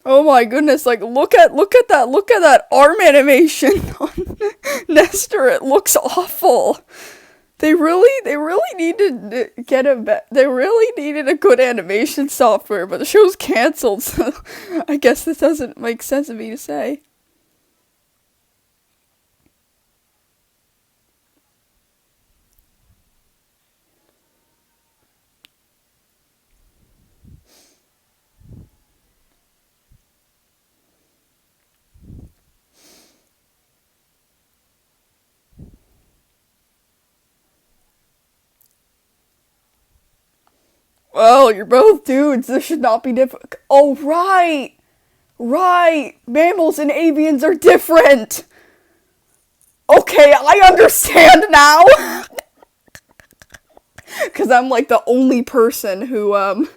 Oh my goodness, like look at that arm animation on Nestor. It looks awful. They really needed to get they really needed a good animation software, but the show's canceled, so I guess this doesn't make sense of me to say. Well, you're both dudes. This should not be difficult. Oh, right. Right. Mammals and avians are different. Okay, I understand now. Because I'm like the only person who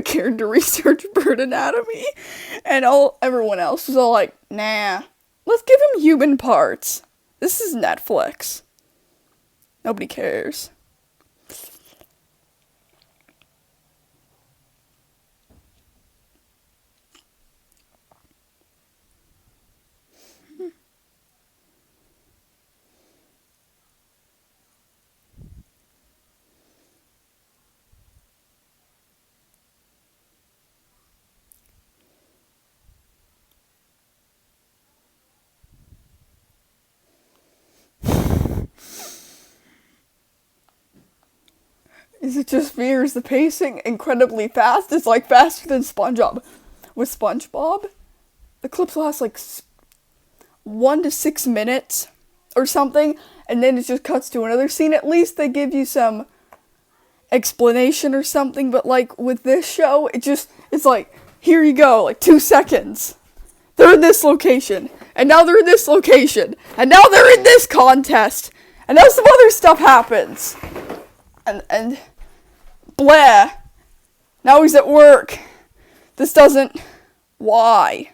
cared to research bird anatomy, and everyone else was all like, "Nah, let's give him human parts. This is Netflix. Nobody cares." Is it just me, or is the pacing incredibly fast? It's like faster than SpongeBob. With SpongeBob, the clips last like 1 to 6 minutes or something, and then it just cuts to another scene. At least they give you some explanation or something, but like with this show, it's like, here you go, like 2 seconds. They're in this location, and now they're in this location, and now they're in this contest, and now some other stuff happens. And blah. Now he's at work. This doesn't. Why?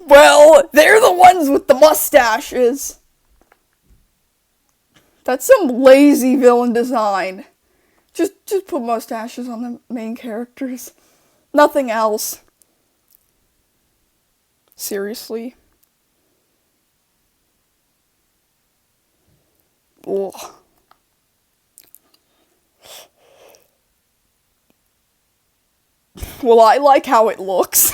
Well, they're the ones with the mustaches. That's some lazy villain design. Just put mustaches on the main characters. Nothing else. Seriously. Ugh. Well, I like how it looks.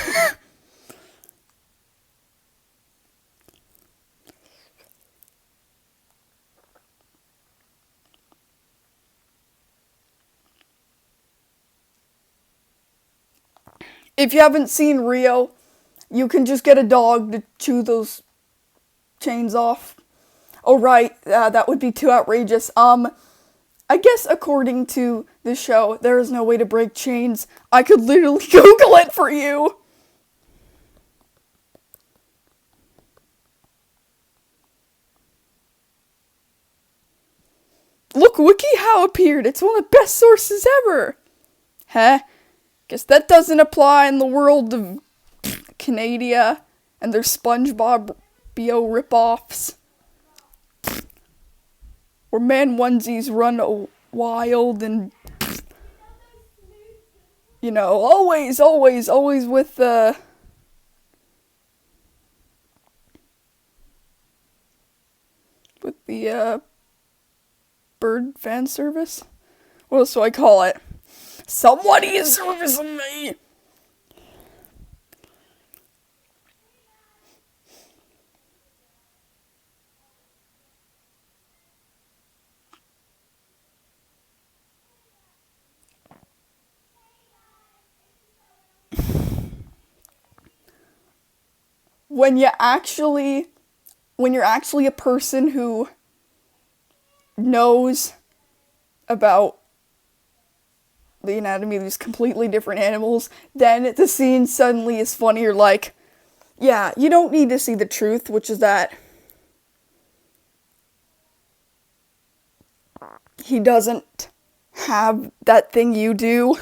If you haven't seen Rio, you can just get a dog to chew those chains off. Oh, right, that would be too outrageous. I guess according to the show, there is no way to break chains. I could literally Google it for you. Look, WikiHow appeared. It's one of the best sources ever. Huh? Guess that doesn't apply in the world of Canada and their SpongeBob BO ripoffs. Where Man-Onesies run wild and, always with the bird fan service. What else do I call it? Somebody is servicing me. when you actually when you're actually a person who knows about the anatomy of these completely different animals, then the scene suddenly is funny. You're like, yeah, you don't need to see the truth, which is that he doesn't have that thing you do.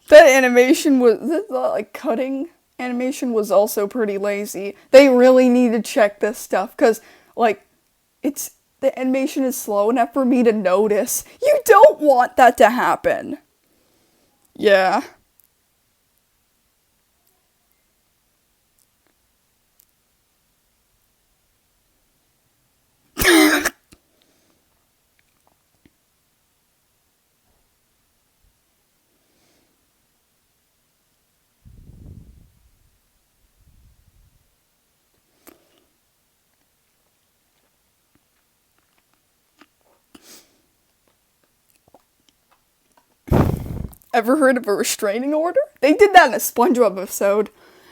That animation was, the like cutting animation was also pretty lazy. They really need to check this stuff because like it's the animation is slow enough for me to notice. You don't want that to happen. Yeah. Ever heard of a restraining order? They did that in a SpongeBob episode.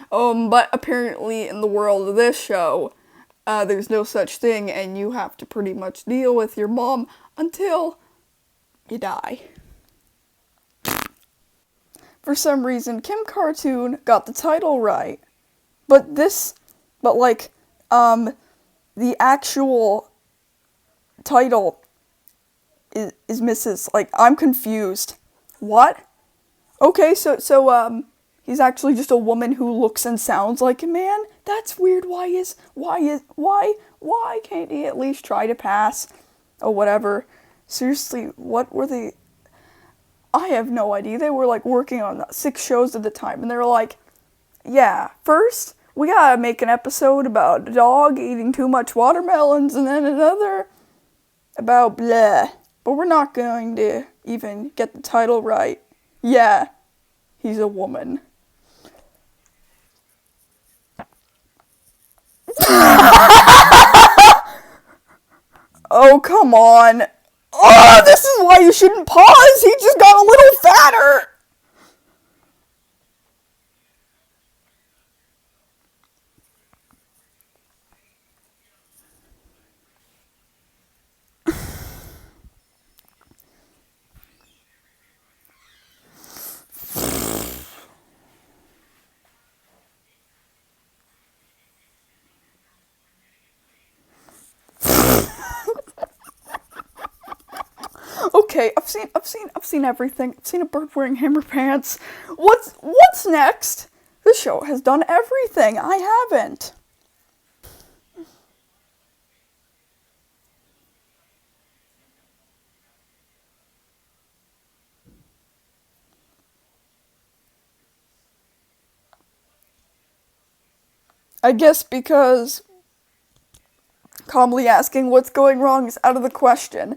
But apparently in the world of this show, there's no such thing, and you have to pretty much deal with your mom until you die. For some reason, Kim Cartoon got the title right, but but like, the actual title is Mrs. Like, I'm confused. What? Okay, he's actually just a woman who looks and sounds like a man? That's weird. Why can't he at least try to pass? Or whatever. Seriously, what were they? I have no idea. They were like working on 6 shows at the time, and they were like, yeah, first, we gotta make an episode about a dog eating too much watermelons, and then another about blah. But we're not going to even get the title right. Yeah, he's a woman. Oh, come on. Oh, this is why you shouldn't pause. He just got a little fatter. Okay, I've seen everything. I've seen a bird wearing hammer pants. What's next? This show has done everything. I haven't. I guess because calmly asking what's going wrong is out of the question.